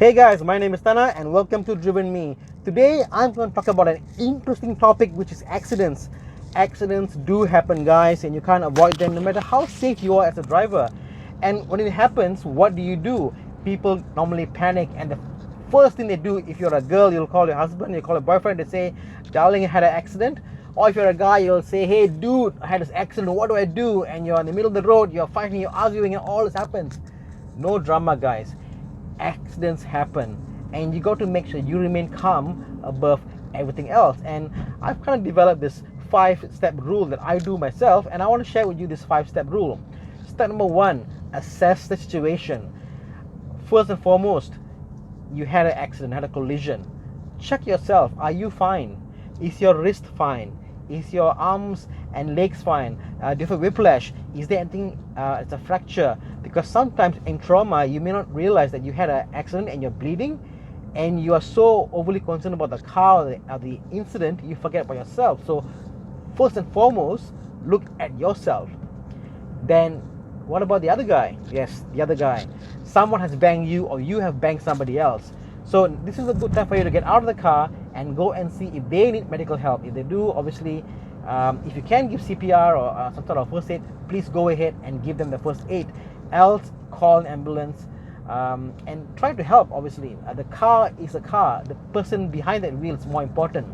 Hey guys, my name is Tana and welcome to DrivenMe. Today I'm going to talk about an interesting topic, which is accidents. Accidents do happen, guys, and you can't avoid them no matter how safe you are as a driver. And when it happens, what do? People normally panic, and the first thing they do, if you're a girl, you'll call your husband, you call your boyfriend, they say, darling, I had an accident. Or if you're a guy, you'll say, hey dude, I had this accident, what do I do? And you're in the middle of the road, you're fighting, you're arguing, and all this happens. No drama, guys. Accidents happen, and you got to make sure you remain calm above everything else. And I've kind of developed this 5-step rule that I do myself, and I want to share with you this 5-step rule. Step number 1: assess the situation. First and foremost, you had an accident, had a collision. Check yourself. Are you fine? Is your wrist fine? Is your arms and legs fine? Do you have a whiplash? Is there anything, it's a fracture? Because sometimes in trauma, you may not realize that you had an accident and you're bleeding, and you are so overly concerned about the car or the incident, you forget about yourself. So first and foremost, look at yourself. Then what about the other guy? Yes, the other guy. Someone has banged you, or you have banged somebody else. So this is a good time for you to get out of the car and go and see if they need medical help. If they do, obviously, if you can give CPR or some sort of first aid, please go ahead and give them the first aid. Else, call an ambulance and try to help, obviously. The car is a car. The person behind that wheel is more important.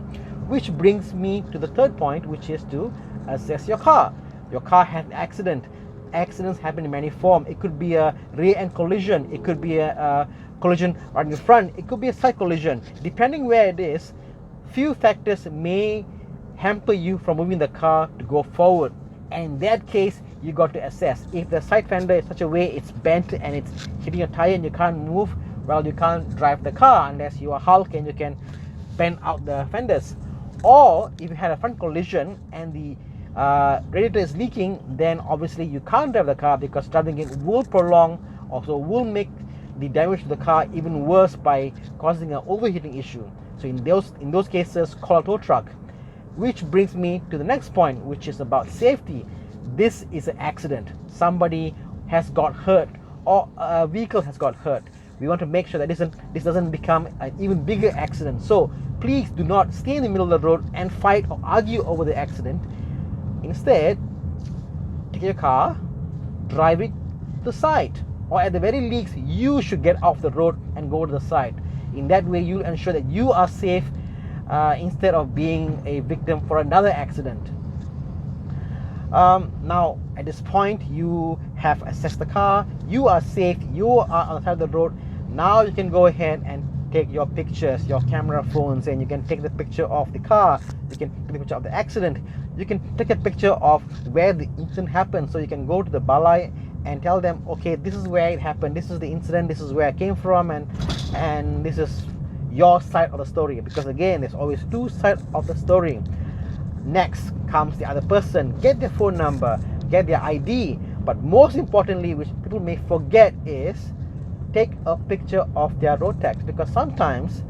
Which brings me to the third point, which is to assess your car. Your car had an accident. Accidents happen in many forms. It could be a rear-end collision. It could be a collision right in front. It could be a side collision. Depending where it is, few factors may hamper you from moving the car to go forward. And in that case, you got to assess. If the side fender is such a way it's bent and it's hitting your tire and you can't move, well, you can't drive the car unless you are Hulk and you can bend out the fenders. Or if you had a front collision and the radiator is leaking, then obviously you can't drive the car, because driving it will prolong, also will make the damage to the car even worse by causing an overheating issue. So in those cases, call a tow truck. Which brings me to the next point, which is about safety. This is an accident. Somebody has got hurt, or a vehicle has got hurt. We want to make sure that this doesn't become an even bigger accident. So please do not stay in the middle of the road and fight or argue over the accident. Instead, take your car, drive it to the side, or at the very least, you should get off the road and go to the side. In that way, you'll ensure that you are safe instead of being a victim for another accident. Now, at this point, you have assessed the car, you are safe, you are on the side of the road. Now you can go ahead and take your pictures, your camera phones, and you can take the picture of the car, you can take the picture of the accident, you can take a picture of where the incident happened. So you can go to the balai and tell them, okay, this is where it happened, this is the incident, this is where I came from, and this is your side of the story. Because again, there's always two sides of the story. Next comes the other person. Get their phone number, get their ID, but most importantly, which people may forget, is take a picture of their road tax. Because sometimes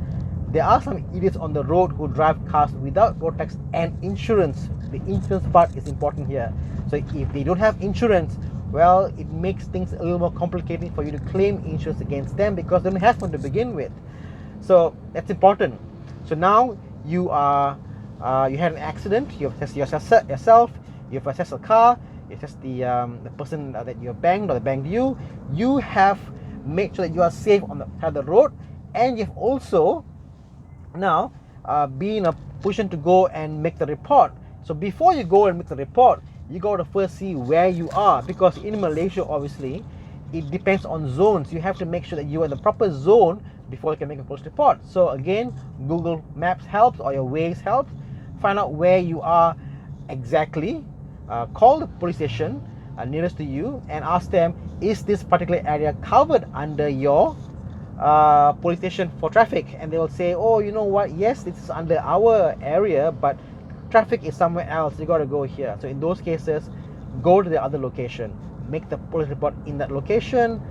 there are some idiots on the road who drive cars without road tax and insurance. The insurance part is important here. So if they don't have insurance, well, it makes things a little more complicated for you to claim insurance against them, because they don't have one to begin with. So that's important. So now you had an accident, you've assessed yourself, you've assessed the car, you assessed the person that you banged or that banged you. You have made sure that you are safe on the side of the road, and you've also now be in a position to go and make the report. So before you go and make the report, you got to first see where you are, because in Malaysia, obviously, it depends on zones. You have to make sure that you are in the proper zone before you can make a police report. So again, Google Maps helps, or your Waze helps. Find out where you are exactly. Call the police station nearest to you and ask them, is this particular area covered under your police station for traffic? And they will say, oh, you know what, yes, this is under our area, but traffic is somewhere else, you got to go here. So in those cases, go to the other location, make the police report in that location,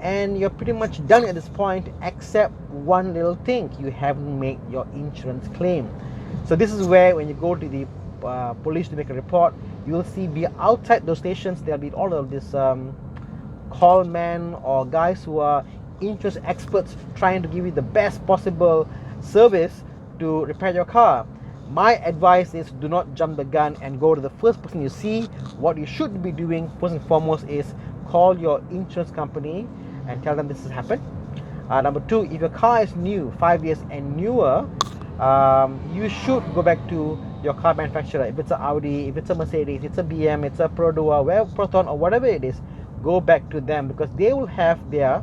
and you're pretty much done at this point, except one little thing: you haven't made your insurance claim. So this is where, when you go to the police to make a report, you will see, be outside those stations, there'll be all of this call men or guys who are insurance experts trying to give you the best possible service to repair your car. My advice is do not jump the gun and go to the first person you see. What you should be doing first and foremost is call your insurance company and tell them this has happened. Number two, if your car is new, 5 years and newer, you should go back to your car manufacturer. If it's an Audi, if it's a Mercedes, it's a BM, it's a Produa, Proton, or whatever it is, go back to them because they will have their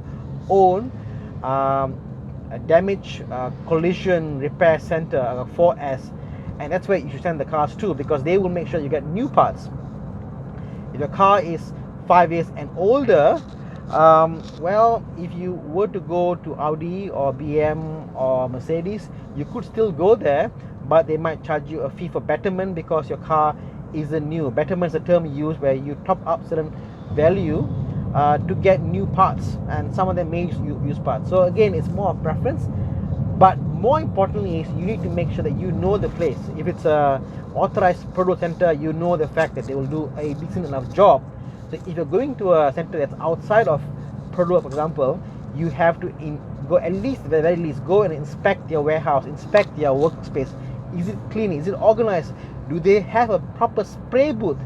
own damage collision repair center, 4S, and that's where you should send the cars to because they will make sure you get new parts. If your car is 5 years and older, well, if you were to go to Audi or BM or Mercedes, you could still go there, but they might charge you a fee for betterment because your car isn't new. Betterment is a term used where you top up certain value to get new parts, and some of them may use used parts. So again, it's more of preference, but more importantly is you need to make sure that you know the place. If it's a authorized product center, you know the fact that they will do a decent enough job. So if you're going to a center that's outside of Purdue, for example, you have to go at least, at the very least, go and inspect their warehouse, inspect their workspace. Is it clean? Is it organized? Do they have a proper spray booth?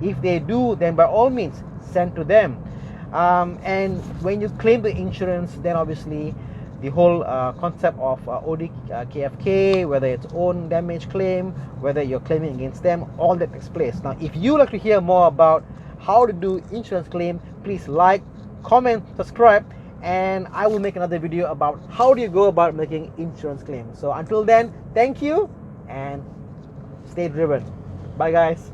If they do, then by all means, send to them. And when you claim the insurance, then obviously the whole concept of OD KFK, whether it's own damage claim, whether you're claiming against them, all that takes place. Now, if you like to hear more about how to do insurance claim, please like, comment, subscribe, and I will make another video about how do you go about making insurance claims. So until then, thank you and stay driven. Bye guys.